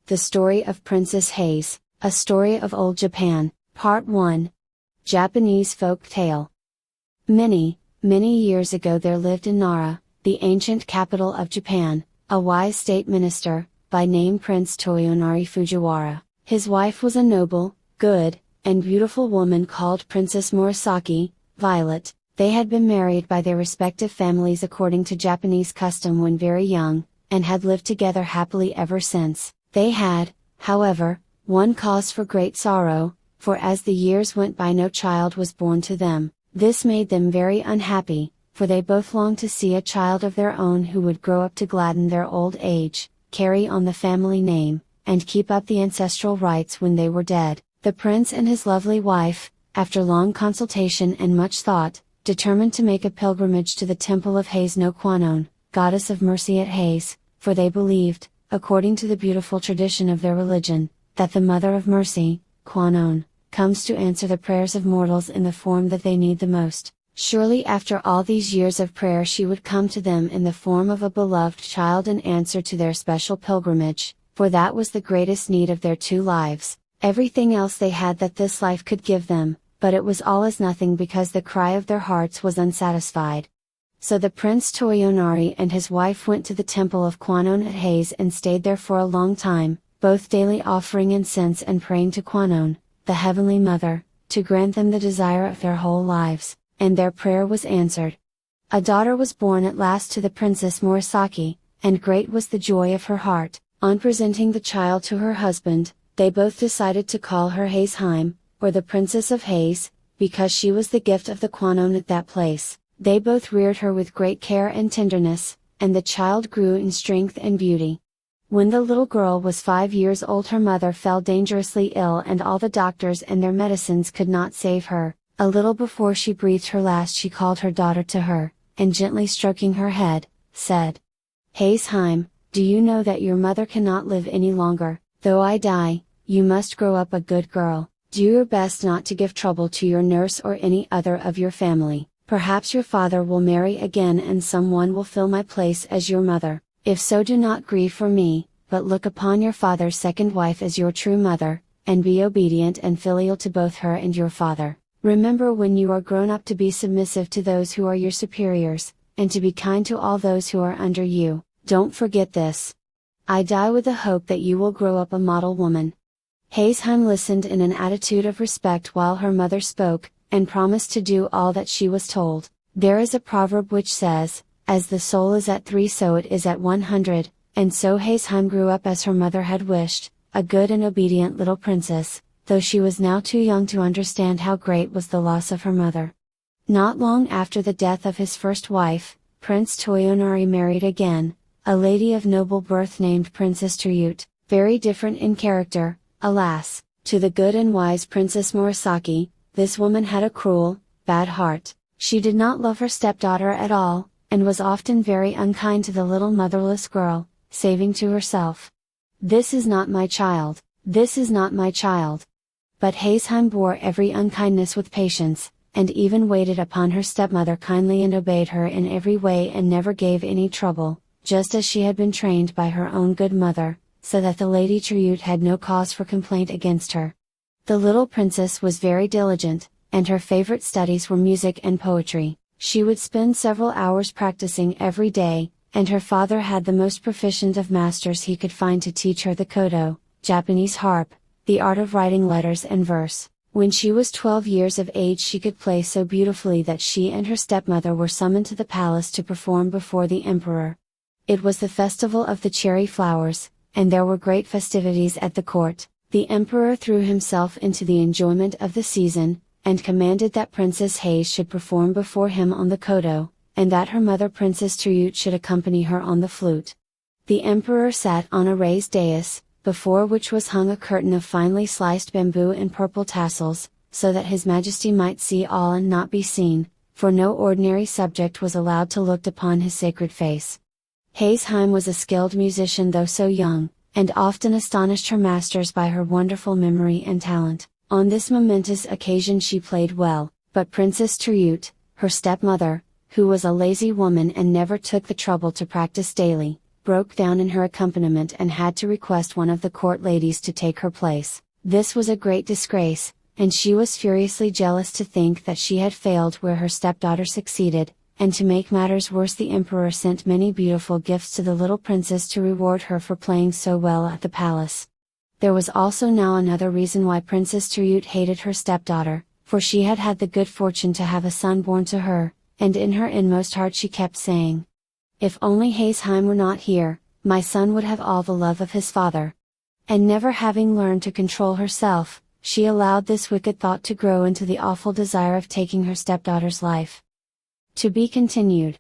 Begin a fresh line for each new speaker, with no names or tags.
The Story of Princess Hase, A Story of Old Japan, Part 1. Japanese Folk Tale. Many, many years ago there lived in Nara, the ancient capital of Japan, a wise state minister, by name Prince Toyonari Fujiwara. His wife was a noble, good, and beautiful woman called Princess Murasaki, Violet. They had been married by their respective families according to Japanese custom when very young, and had lived together happily ever since. They had, however, one cause for great sorrow, for as the years went by no child was born to them. This made them very unhappy, for they both longed to see a child of their own who would grow up to gladden their old age, carry on the family name, and keep up the ancestral rights when they were dead. The prince and his lovely wife, after long consultation and much thought, determined to make a pilgrimage to the temple of Hase no Kwannon, goddess of mercy at Hase, for they believed, according to the beautiful tradition of their religion, that the Mother of Mercy, Kwannon, comes to answer the prayers of mortals in the form that they need the most. Surely after all these years of prayer she would come to them in the form of a beloved child in answer to their special pilgrimage, for that was the greatest need of their two lives. Everything else they had that this life could give them, but it was all as nothing because the cry of their hearts was unsatisfied. So the Prince Toyonari and his wife went to the temple of Kwannon at Hase and stayed there for a long time, both daily offering incense and praying to Kwannon, the Heavenly Mother, to grant them the desire of their whole lives, and their prayer was answered. A daughter was born at last to the Princess Murasaki, and great was the joy of her heart. On presenting the child to her husband, they both decided to call her Haseheim, or the Princess of Hase, because she was the gift of the Kwannon at that place. They both reared her with great care and tenderness, and the child grew in strength and beauty. When the little girl was 5 years old her mother fell dangerously ill and all the doctors and their medicines could not save her. A little before she breathed her last she called her daughter to her, and gently stroking her head, said, "Haseheim, do you know that your mother cannot live any longer? Though I die, you must grow up a good girl. Do your best not to give trouble to your nurse or any other of your family. Perhaps your father will marry again and someone will fill my place as your mother. If so, do not grieve for me, but look upon your father's second wife as your true mother, and be obedient and filial to both her and your father. Remember when you are grown up to be submissive to those who are your superiors, and to be kind to all those who are under you. Don't forget this. I die with the hope that you will grow up a model woman." Haseheim listened in an attitude of respect while her mother spoke, and promised to do all that she was told. There is a proverb which says, "As the soul is at 3 so it is at 100, and so Haseheim grew up as her mother had wished, a good and obedient little princess, though she was now too young to understand how great was the loss of her mother. Not long after the death of his first wife, Prince Toyonari married again, a lady of noble birth named Princess Terute, very different in character, alas, to the good and wise Princess Murasaki. This woman had a cruel, bad heart. She did not love her stepdaughter at all, and was often very unkind to the little motherless girl, saving to herself, "This is not my child, this is not my child." But Haseheim bore every unkindness with patience, and even waited upon her stepmother kindly and obeyed her in every way and never gave any trouble, just as she had been trained by her own good mother, so that the Lady Terute had no cause for complaint against her. The little princess was very diligent, and her favorite studies were music and poetry. She would spend several hours practicing every day, and her father had the most proficient of masters he could find to teach her the koto, Japanese harp, the art of writing letters and verse. When she was 12 years of age she could play so beautifully that she and her stepmother were summoned to the palace to perform before the emperor. It was the festival of the cherry flowers, and there were great festivities at the court. The emperor threw himself into the enjoyment of the season, and commanded that Princess Hase should perform before him on the koto, and that her mother Princess Terute should accompany her on the flute. The emperor sat on a raised dais, before which was hung a curtain of finely sliced bamboo and purple tassels, so that His Majesty might see all and not be seen, for no ordinary subject was allowed to look upon his sacred face. Haseheim was a skilled musician though so young, and often astonished her masters by her wonderful memory and talent. On this momentous occasion she played well, but Princess Terute, her stepmother, who was a lazy woman and never took the trouble to practice daily, broke down in her accompaniment and had to request one of the court ladies to take her place. This was a great disgrace, and she was furiously jealous to think that she had failed where her stepdaughter succeeded, and to make matters worse the emperor sent many beautiful gifts to the little princess to reward her for playing so well at the palace. There was also now another reason why Princess Turut hated her stepdaughter, for she had had the good fortune to have a son born to her, and in her inmost heart she kept saying, "If only Hasheim were not here, my son would have all the love of his father." And never having learned to control herself, she allowed this wicked thought to grow into the awful desire of taking her stepdaughter's life. To be continued.